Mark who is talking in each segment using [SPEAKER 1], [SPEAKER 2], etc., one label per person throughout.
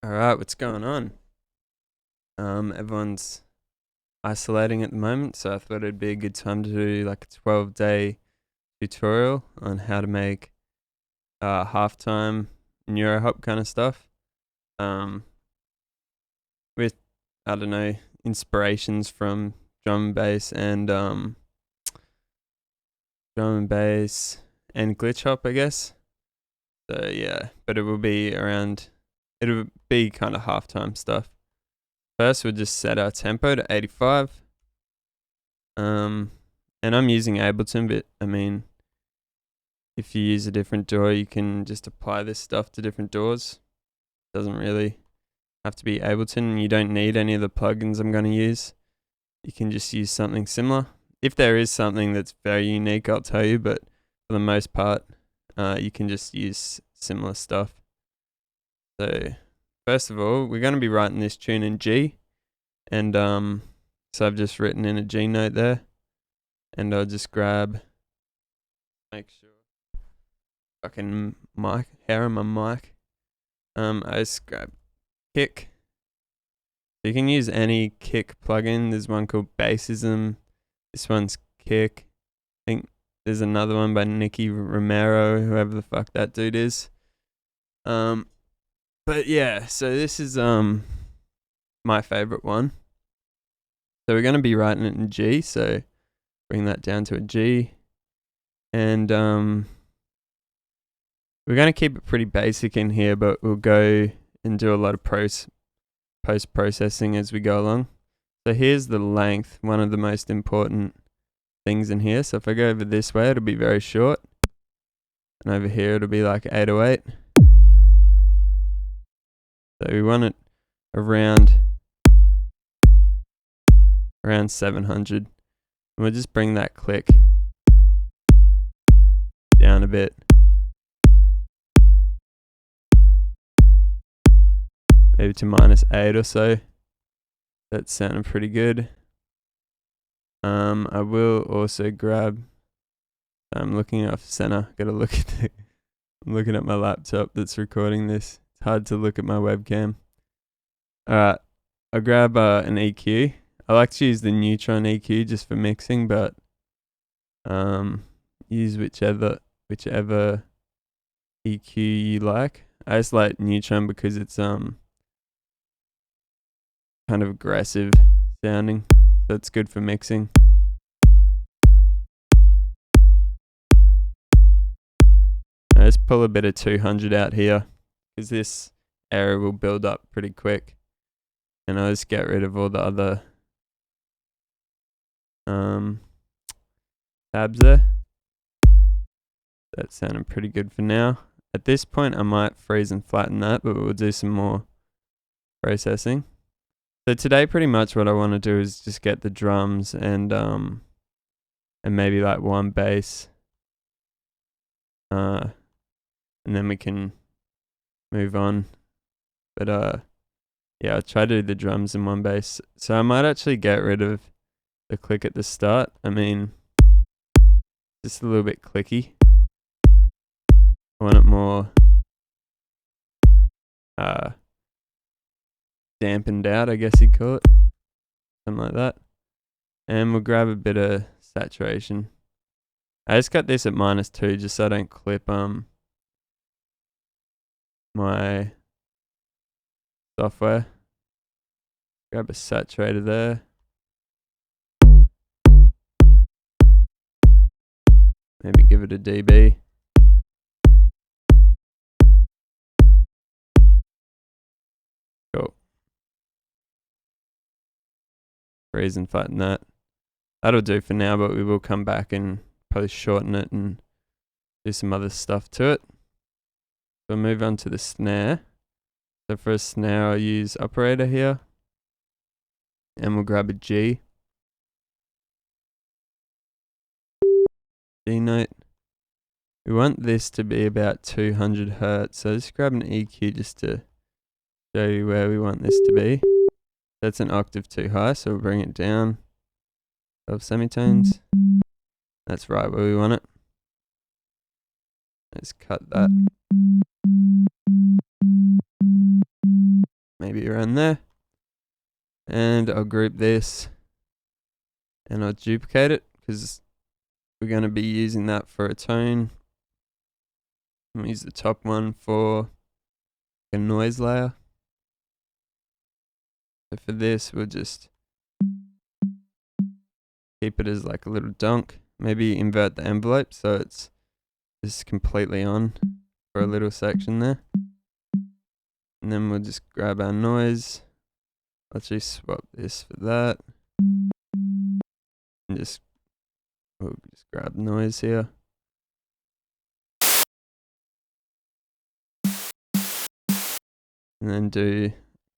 [SPEAKER 1] All right, what's going on? Everyone's isolating at the moment, so I thought it'd be a good time to do like a 12-day tutorial on how to make halftime neurohop kind of stuff. Um, with I don't know inspirations from drum and bass and drum and bass and glitch hop, I guess. So yeah, but it will be around. It'll be kind of halftime stuff. First, we'll just set our tempo to 85. Um, and I'm using Ableton, but I mean, if you use a different DAW, you can just apply this stuff to different DAWs. Doesn't really have to be Ableton. You don't need any of the plugins I'm going to use. You can just use something similar. If there is something that's very unique, I'll tell you, but for the most part, you can just use similar stuff. So, first of all, we're going to be writing this tune in G, and so I've just written in a G note there, and I'll just make sure fucking mic hair on my mic. I just grab kick. So you can use any kick plugin. There's one called Bassism. This one's kick. I think there's another one by Nicky Romero, whoever the fuck that dude is. But yeah, so this is my favorite one. So we're gonna be writing it in G, so bring that down to a G. And we're going to keep it pretty basic in here, but we'll go and do a lot of post-processing as we go along. So here's the length, one of the most important things in here. So if I go over this way, it'll be very short. And over here, it'll be like 808. So we want it around 700. And we'll just bring that click down a bit. Maybe to -8 or so. That sounded pretty good. I will also grab. I'm looking off center. Gotta look at I'm looking at my laptop that's recording this. It's hard to look at my webcam. Alright, I'll grab an EQ. I like to use the Neutron EQ just for mixing, but use whichever EQ you like. I just like Neutron because it's kind of aggressive sounding, so it's good for mixing. I just pull a bit of 200 out here because this area will build up pretty quick, and I'll just get rid of all the other tabs there. That sounded pretty good for now. At this point, I might freeze and flatten that, but we'll do some more processing. So today, pretty much what I want to do is just get the drums and maybe like one bass, and then we can move on. But yeah, I'll try to do the drums and one bass. So I might actually get rid of the click at the start. I mean, just a little bit clicky. I want it more dampened out, I guess you'd call it. Something like that. And we'll grab a bit of saturation. I just got this at -2 just so I don't clip my software. Grab a saturator there. Maybe give it a dB. Cool. Freeze and flatten that. That'll do for now, but we will come back and probably shorten it and do some other stuff to it. So we'll move on to the snare. So for a snare, I'll use operator here. And we'll grab a G. G note. We want this to be about 200 hertz. So just grab an EQ just to show you where we want this to be. That's an octave too high, so we'll bring it down 12 semitones. That's right where we want it. Let's cut that. maybe around there. And I'll group this and I'll duplicate it because we're going to be using that for a tone. I'll use the top one for a noise layer. So for this, we'll just keep it as like a little donk. Maybe invert the envelope so it's just completely on for a little section there. And then we'll just grab our noise. Let's just swap this for that. And we'll just grab noise here. And then do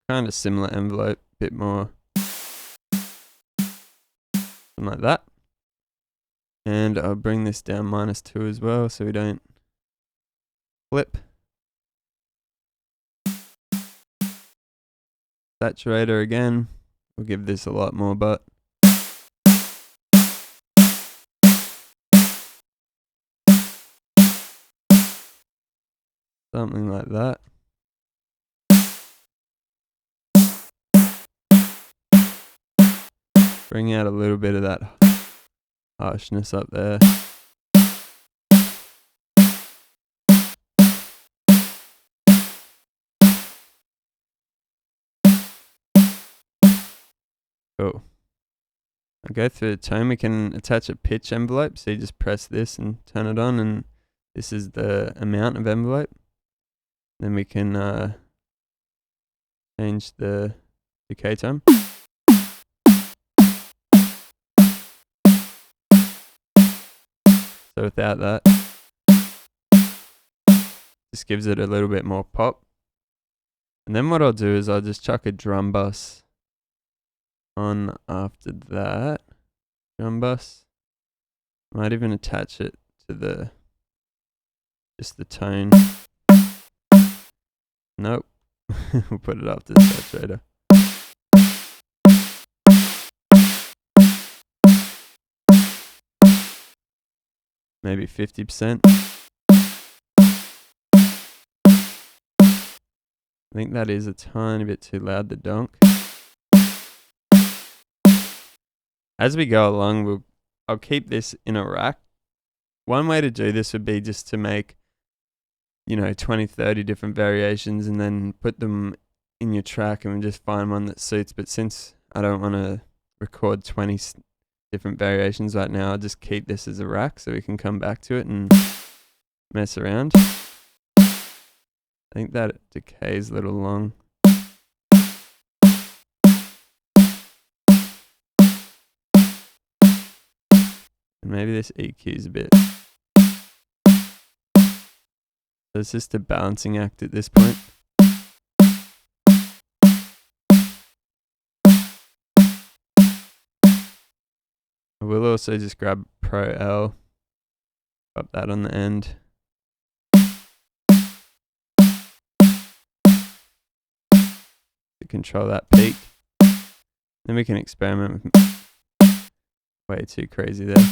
[SPEAKER 1] kind of similar envelope, bit more. Something like that. And I'll bring this down -2 as well so we don't flip. Saturator again. We'll give this a lot more butt. Something like that. Bring out a little bit of that harshness up there. Cool. I'll go through the tone. We can attach a pitch envelope. So you just press this and turn it on, and this is the amount of envelope. Then we can change the decay tone. So without that, just gives it a little bit more pop. And then what I'll do is I'll just chuck a drum bus on after that. Drum bus. Might even attach it to just the tone. Nope. We'll put it after the saturator. Maybe 50%. I think that is a tiny bit too loud, the donk. As we go along, I'll keep this in a rack. One way to do this would be just to make, 20, 30 different variations and then put them in your track and just find one that suits. But since I don't want to record 20 different variations right now, I'll just keep this as a rack so we can come back to it and mess around. I think that decay's a little long. And maybe this EQ's a bit. So it's just a balancing act at this point. I will also just grab Pro L, pop that on the end. To control that peak. Then we can experiment with way too crazy there.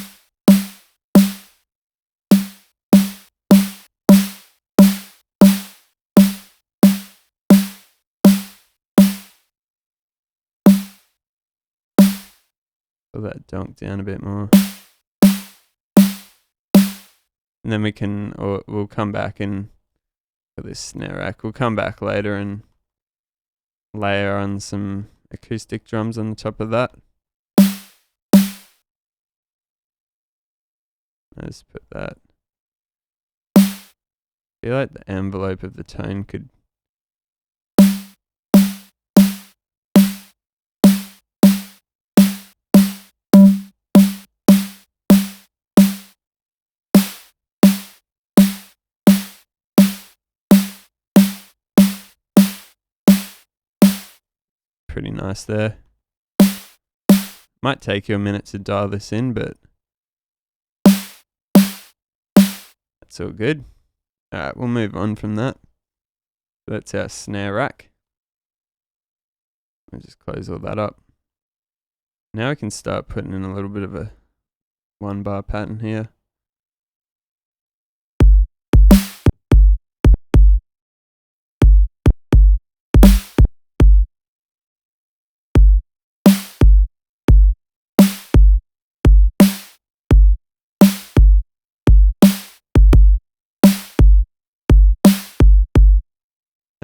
[SPEAKER 1] Pull that donk down a bit more. And then we'll come back and, for this snare rack, we'll come back later and layer on some acoustic drums on the top of that. Let's put that. I feel like the envelope of the tone could pretty nice there. Might take you a minute to dial this in, but that's all good. Alright, we'll move on from that. That's our snare rack. I'll just close all that up. Now we can start putting in a little bit of a 1-bar pattern here.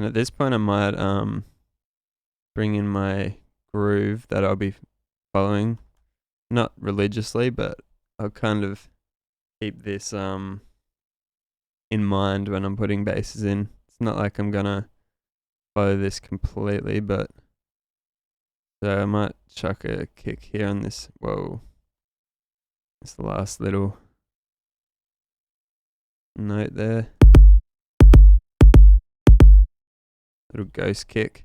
[SPEAKER 1] And at this point I might bring in my groove that I'll be following. Not religiously, but I'll kind of keep this in mind when I'm putting basses in. It's not like I'm gonna follow this completely, but so I might chuck a kick here on this. Whoa. This last little note there. Little ghost kick.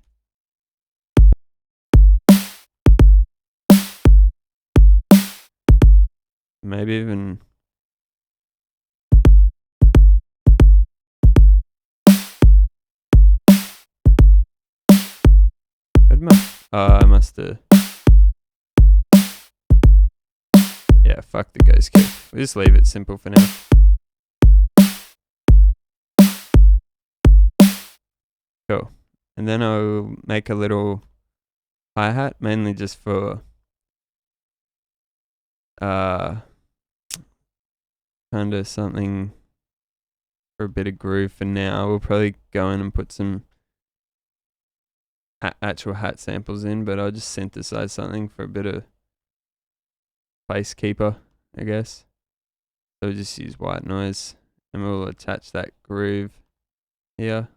[SPEAKER 1] Maybe even I must have. Yeah, fuck the ghost kick. We'll just leave it simple for now. Cool. And then I'll make a little hi-hat, mainly just for kind of something for a bit of groove for now. We'll probably go in and put some actual hat samples in, but I'll just synthesize something for a bit of place keeper, I guess. So we'll just use white noise and we'll attach that groove here.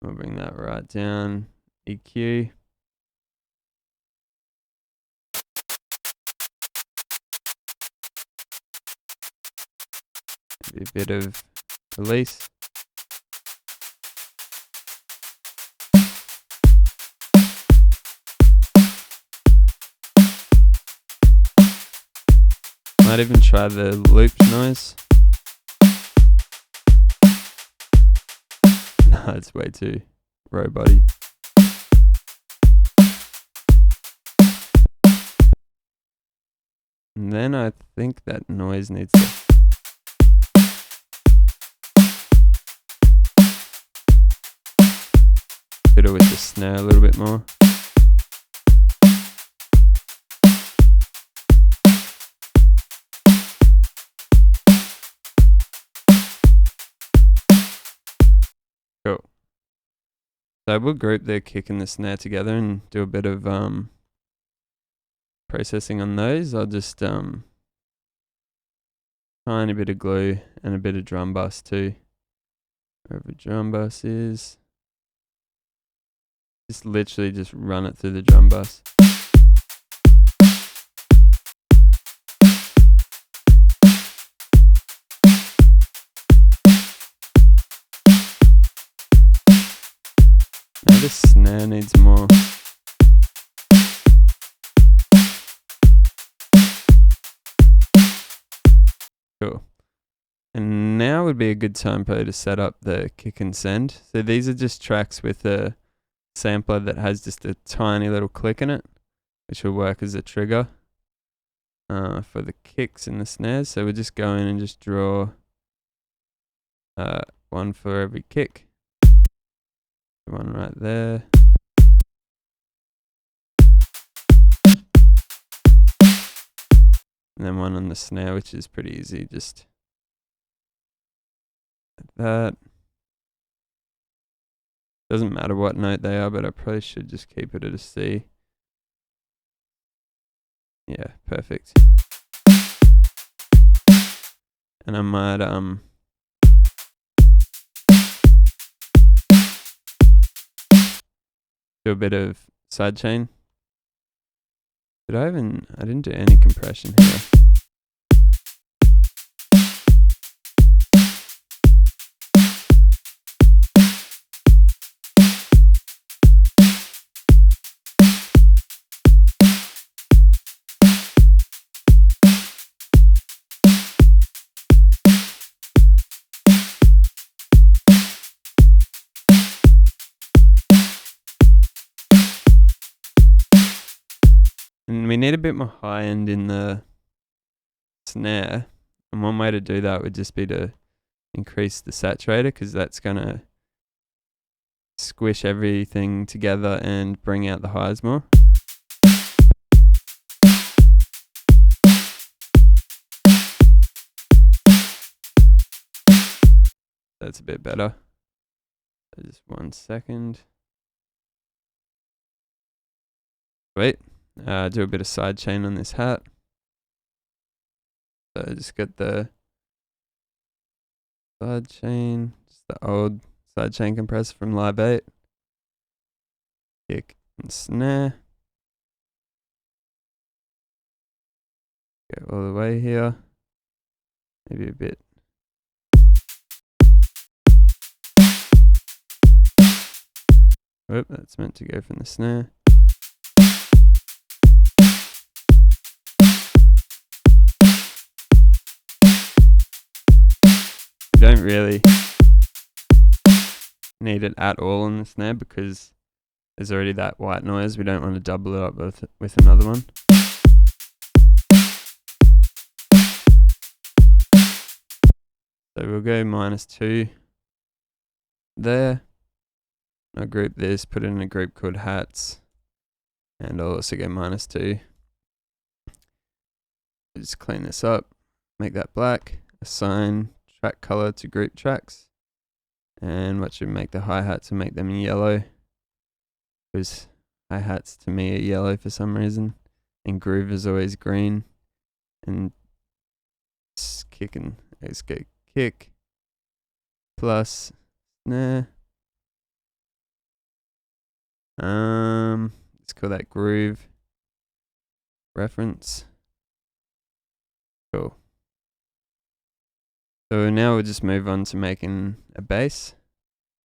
[SPEAKER 1] We'll bring that right down. EQ. Maybe a bit of release. Might even try the loop noise. No, it's way too robot-y. And then I think that noise needs to fiddle with the snare a little bit more. Cool. So we'll group the kick and the snare together and do a bit of processing on those. I'll just tiny bit of glue and a bit of drum bus too. Wherever drum bus is. Just literally just run it through the drum bus. Now this snare needs more. Cool. And now would be a good tempo to set up the kick and send. So these are just tracks with a sampler that has just a tiny little click in it, which will work as a trigger for the kicks and the snares. So we'll just go in and just draw one for every kick. One right there. And then one on the snare, which is pretty easy, just like that. Doesn't matter what note they are, but I probably should just keep it at a C. Yeah, perfect. And I might do a bit of sidechain. I didn't do any compression here. And we need a bit more high end in the snare. And one way to do that would just be to increase the saturator, because that's going to squish everything together and bring out the highs more. That's a bit better. So just 1 second. Wait. Do a bit of side chain on this hat. So just get the side chain, just the old side chain compressor from Live 8. Kick and snare. Go all the way here. Maybe a bit. Oop, that's meant to go from the snare. You don't really need it at all on the snare because there's already that white noise. We don't want to double it up with another one. So we'll go -2 there. I'll group this, put it in a group called hats, and I'll also go -2. Just clean this up, make that black, assign track color to group tracks, and what should make the hi-hats and make them yellow, because hi-hats to me are yellow for some reason, and groove is always green, and kicking, let's go kick, plus snare. Let's call that groove reference. Cool. So now we'll just move on to making a bass.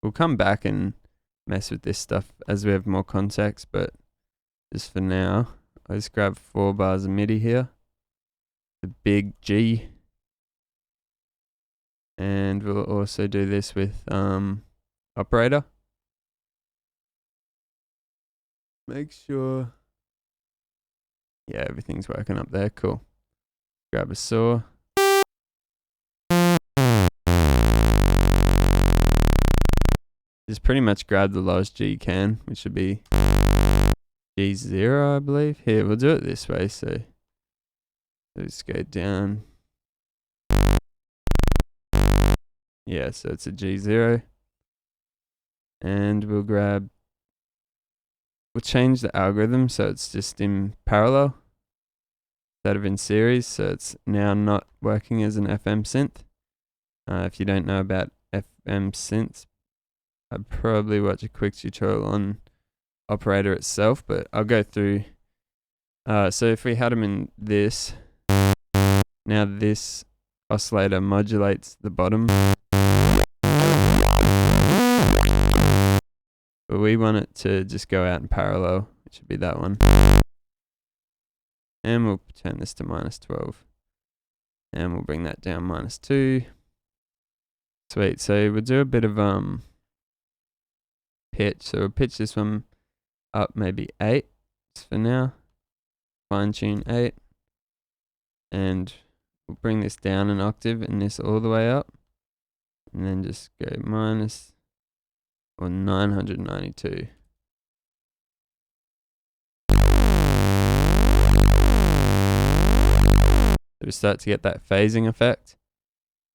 [SPEAKER 1] We'll come back and mess with this stuff as we have more context, but just for now, I'll just grab 4 bars of MIDI here. The big G. And we'll also do this with operator. Make sure, yeah, everything's working up there. Cool. Grab a saw. Just pretty much grab the lowest G you can, which should be G0, I believe. Here, we'll do it this way. So let's go down. Yeah, so it's a G0. And we'll change the algorithm so it's just in parallel instead of in series. So it's now not working as an FM synth. If you don't know about FM synths, I'd probably watch a quick tutorial on operator itself, but I'll go through. So if we had them in this, now this oscillator modulates the bottom. But we want it to just go out in parallel. It should be that one. And we'll turn this to -12. And we'll bring that down -2. Sweet. So we'll do a bit of pitch. So we'll pitch this one up maybe 8 for now. Fine tune 8. And we'll bring this down an octave and this all the way up. And then just go or 992. So we start to get that phasing effect,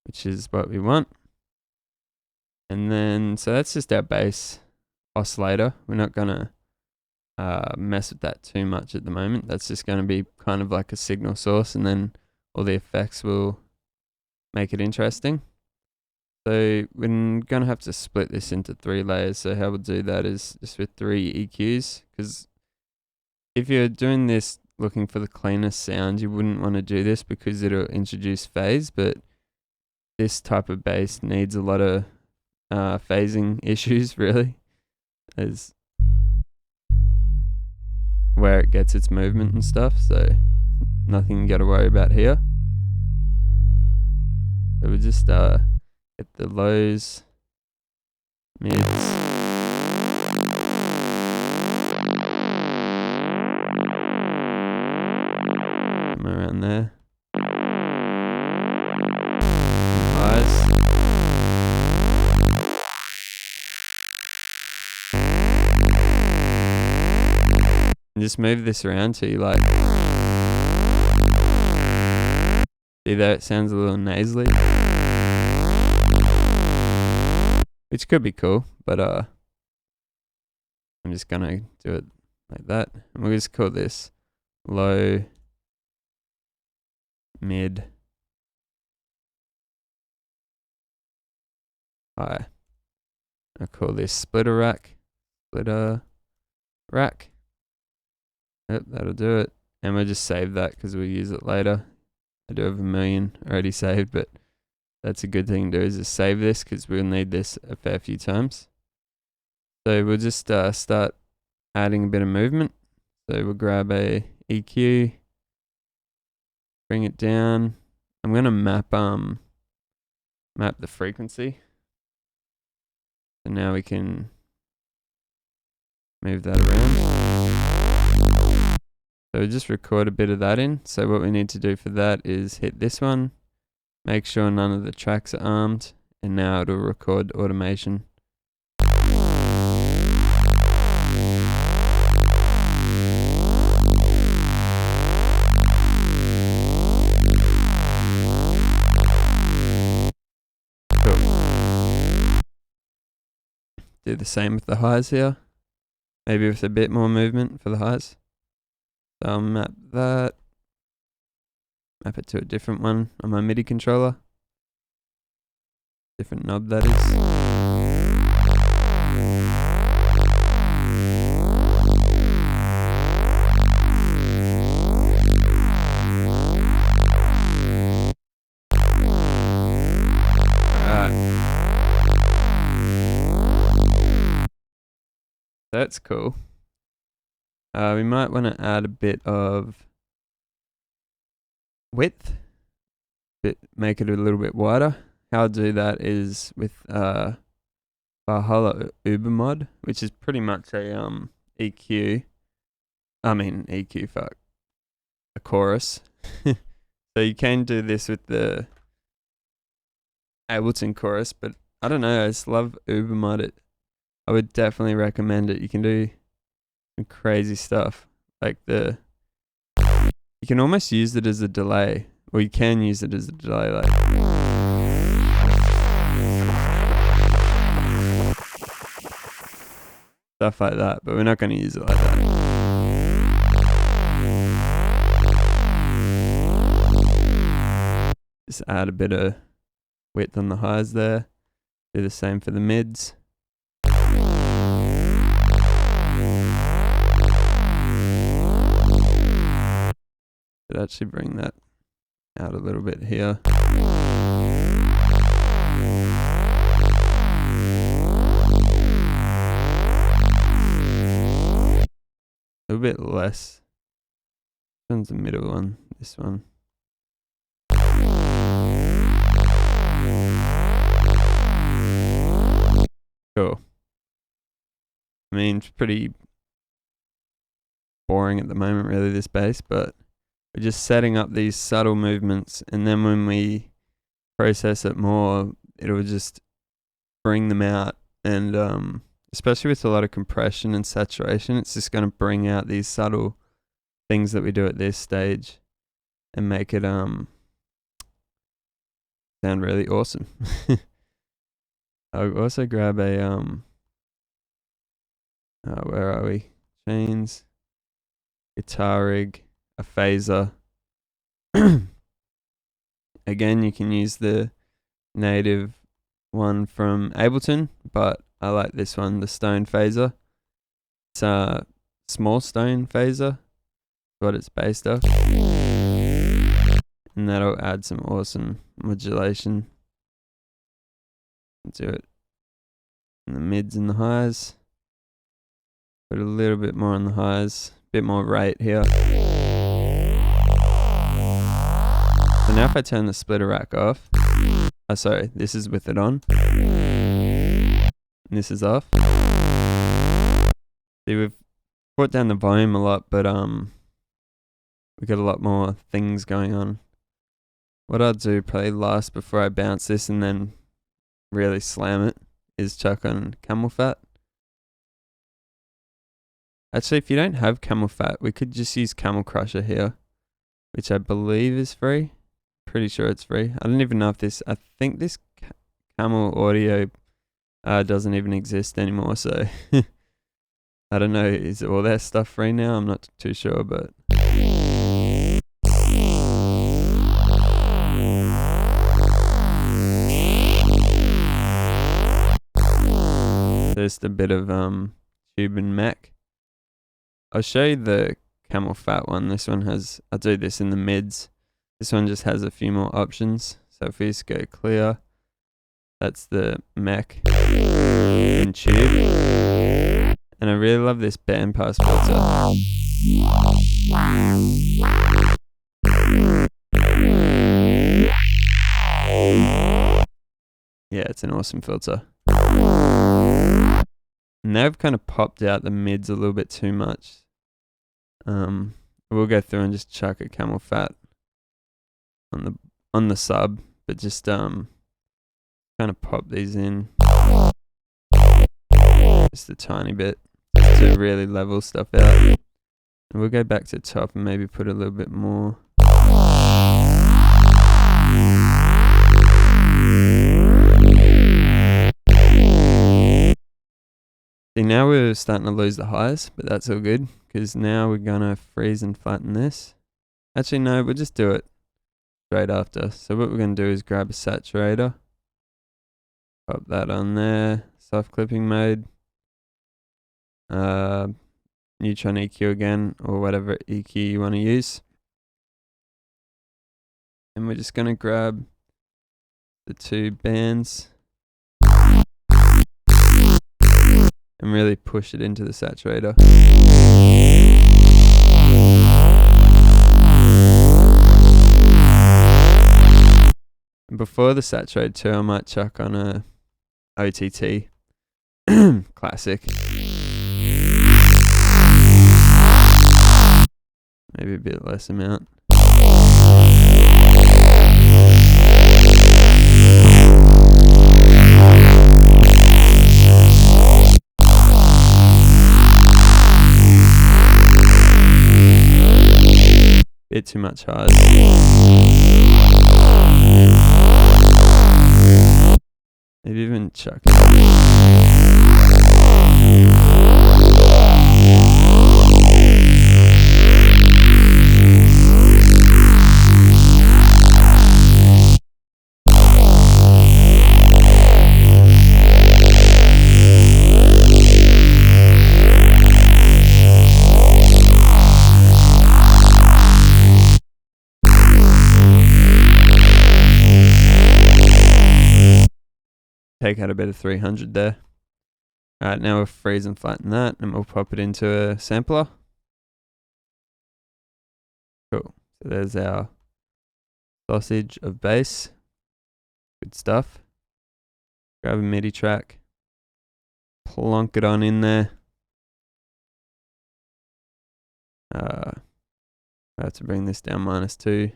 [SPEAKER 1] which is what we want. And then, so that's just our bass oscillator. We're not gonna mess with that too much at the moment. That's just gonna be kind of like a signal source, and then all the effects will make it interesting. So we're going to have to split this into 3 layers. So how we'll do that is just with 3 EQs. Because if you're doing this looking for the cleanest sound, you wouldn't want to do this because it'll introduce phase. But this type of bass needs a lot of phasing issues, really. As where it gets its movement and stuff. So nothing you got to worry about here. So we'll just get the lows, mids, somewhere around there, and highs. And just move this around till you like. See that it sounds a little nasally. which could be cool, but I'm just gonna do it like that, and we'll just call this low, mid, high. I'll call this splitter rack. Yep, that'll do it. And we'll just save that because we'll use it later. I do have 1 million already saved, but that's a good thing to do, is just save this because we'll need this a fair few times. So we'll just start adding a bit of movement. So we'll grab a EQ, bring it down. I'm gonna map the frequency. So now we can move that around. So we'll just record a bit of that in. So what we need to do for that is hit this one, make sure none of the tracks are armed, and now it'll record automation. Do the same with the highs here. Maybe with a bit more movement for the highs. So I'll map that. Map it to a different one on my MIDI controller. Different knob, that is. That's cool. We might want to add a bit of width, make it a little bit wider. How I'll do that is with Valhalla Uber mod, which is pretty much a EQ. A chorus. So you can do this with the Ableton chorus, but I don't know. I just love Uber mod. I would definitely recommend it. You can do some crazy stuff. You can almost use it as a delay, or you can use it as a delay, stuff like that, but we're not going to use it like that. Just add a bit of width on the highs there. Do the same for the mids. Should actually bring that out a little bit here. A bit less. This one's the middle one, this one. Cool. I mean, it's pretty boring at the moment, really, this bass, but we're just setting up these subtle movements, and then when we process it more, it'll just bring them out. And especially with a lot of compression and saturation, it's just going to bring out these subtle things that we do at this stage and make it sound really awesome. I'll also grab a where are we? Chains, guitar rig, a phaser. Again, you can use the native one from Ableton, but I like this one, the stone phaser. It's a small stone phaser, what it's based off, and that'll add some awesome modulation. Do it in the mids and the highs. Put a little bit more on the highs, bit more rate here. So now if I turn the splitter rack off, sorry, this is with it on, and this is off. See, we've brought down the volume a lot, but we got a lot more things going on. What I'll do probably last before I bounce this and then really slam it is chuck on camel fat. Actually, if you don't have camel fat, we could just use Camel Crusher here, which I believe is free. Pretty sure it's free. I don't even know if this, I think this Camel Audio doesn't even exist anymore, so I don't know, is all that stuff free now? I'm not too sure, but just a bit of tube and Mac. I'll show you the Camel Fat one. This one has, I'll do this in the mids. This one just has a few more options. So if we just go clear, that's the Mac and tube. And I really love this bandpass filter. Yeah, it's an awesome filter. Now I've kind of popped out the mids a little bit too much. We'll go through and just chuck a Camel Fat on the sub, but just kind of pop these in just a tiny bit to really level stuff out. And we'll go back to top and maybe put a little bit more. See, now we're starting to lose the highs, but that's all good, because now we're gonna freeze and flatten this. Actually, no, we'll just do it straight after. So what we're gonna do is grab a saturator, pop that on there, soft clipping mode, neutron EQ again, or whatever EQ you want to use. And we're just gonna grab the two bands and really push it into the saturator. And before the saturator too, I might chuck on a OTT classic. Maybe a bit less amount. Bit too much highs. Maybe even chuck take out a bit of 300 there. Alright, now we'll freeze and flatten that, and we'll pop it into a sampler. Cool. So there's our sausage of bass. Good stuff. Grab a MIDI track, plonk it on in there. I have to bring this down -2.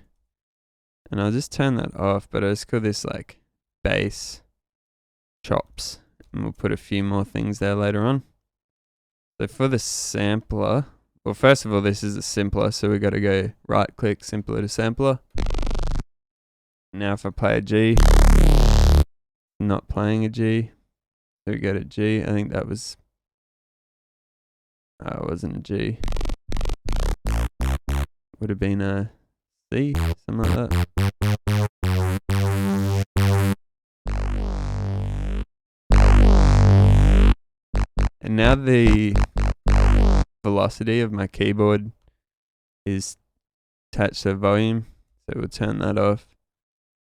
[SPEAKER 1] And I'll just turn that off, but I'll just call this like bass chops, and we'll put a few more things there later on. So for the sampler, well, first of all, this is a simpler, so we got to go right click, simpler to sampler. Now if I play a G, not playing a G, so we go to G. I think that was, it wasn't a G, would have been a C, something like that. And now the velocity of my keyboard is attached to volume, so we'll turn that off,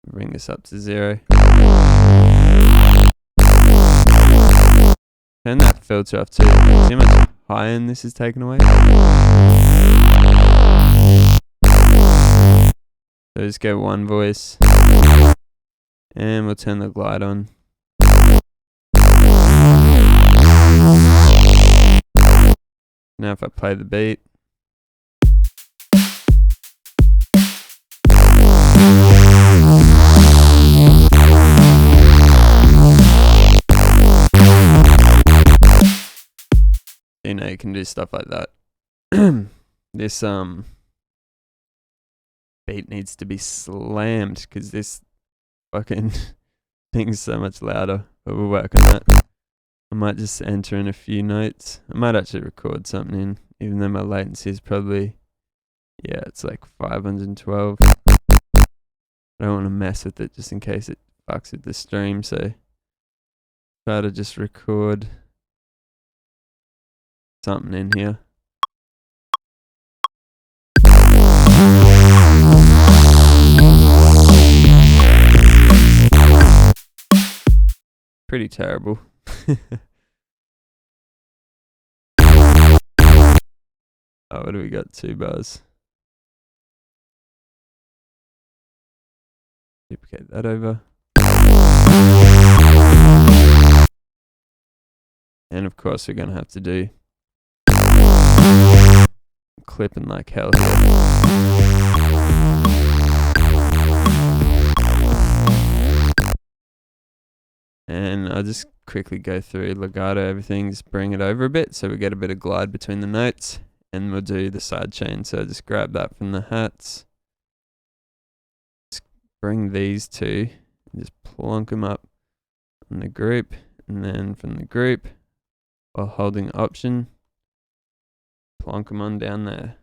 [SPEAKER 1] bring this up to 0. Turn that filter off too. See how much high end this is taken away? So just go one voice, and we'll turn the glide on. Now if I play the beat, you know, you can do stuff like that. This beat needs to be slammed because this fucking thing's so much louder, but we'll work on that. I might just enter in a few notes. I might actually record something in, even though my latency is probably, yeah, it's like 512. I don't want to mess with it just in case it fucks with the stream, so try to just record something in here. Pretty terrible. Oh, what do we got? 2 bars. Duplicate that over. And of course we're going to have to do clipping like hell here. And I'll just quickly go through legato everything, just bring it over a bit so we get a bit of glide between the notes, and we'll do the side chain. So just grab that from the hats, just bring these two and just plonk them up on the group, and then from the group while holding option, plonk them on down there,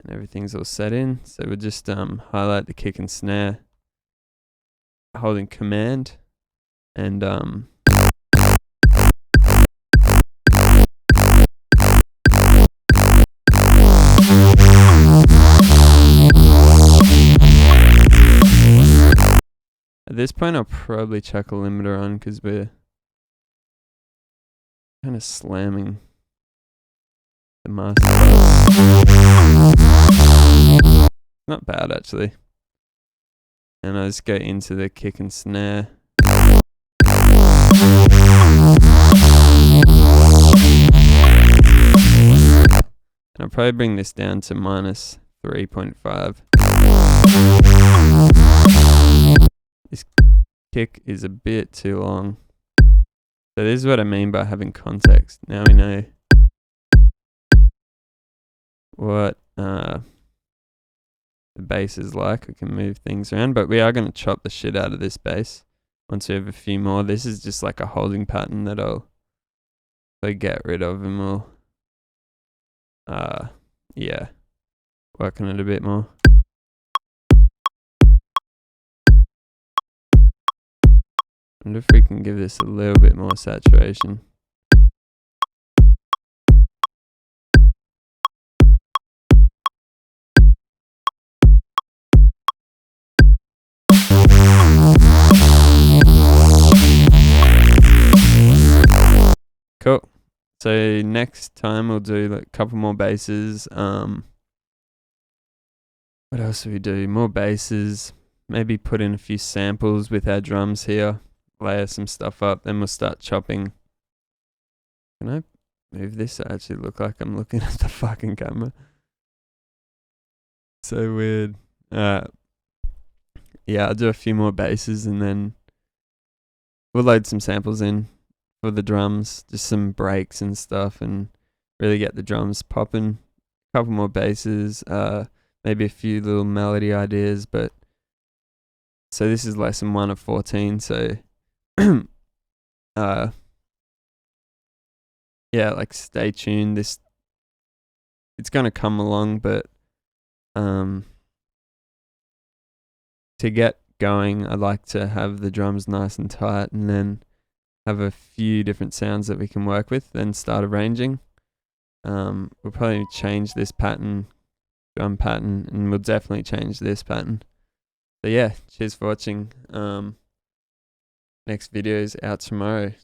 [SPEAKER 1] and everything's all set in. So we'll just highlight the kick and snare holding command, and at this point I'll probably chuck a limiter on because we're kind of slamming the master bus. Not bad actually. And I just go into the kick and snare. And I'll probably bring this down to minus 3.5. This kick is a bit too long. So this is what I mean by having context. Now we know what the bass is like. We can move things around, but we are going to chop the shit out of this bass once we have a few more. This is just like a holding pattern that I'll get rid of, and we'll yeah, work on it a bit more. I wonder if we can give this a little bit more saturation. Cool. So next time we'll do like a couple more basses. What else do we do? More basses. Maybe put in a few samples with our drums here. Layer some stuff up. Then we'll start chopping. Can I move this to actually look like I'm looking at the fucking camera? So weird. Yeah, I'll do a few more basses and then we'll load some samples in for the drums, just some breaks and stuff, and really get the drums popping. A couple more basses, maybe a few little melody ideas. But so this is lesson 1 of 14. So yeah, like stay tuned. It's gonna come along, but to get going, I like to have the drums nice and tight, and then have a few different sounds that we can work with, then start arranging. We'll probably change this pattern, drum pattern, and we'll definitely change this pattern. But yeah, cheers for watching. Next video is out tomorrow.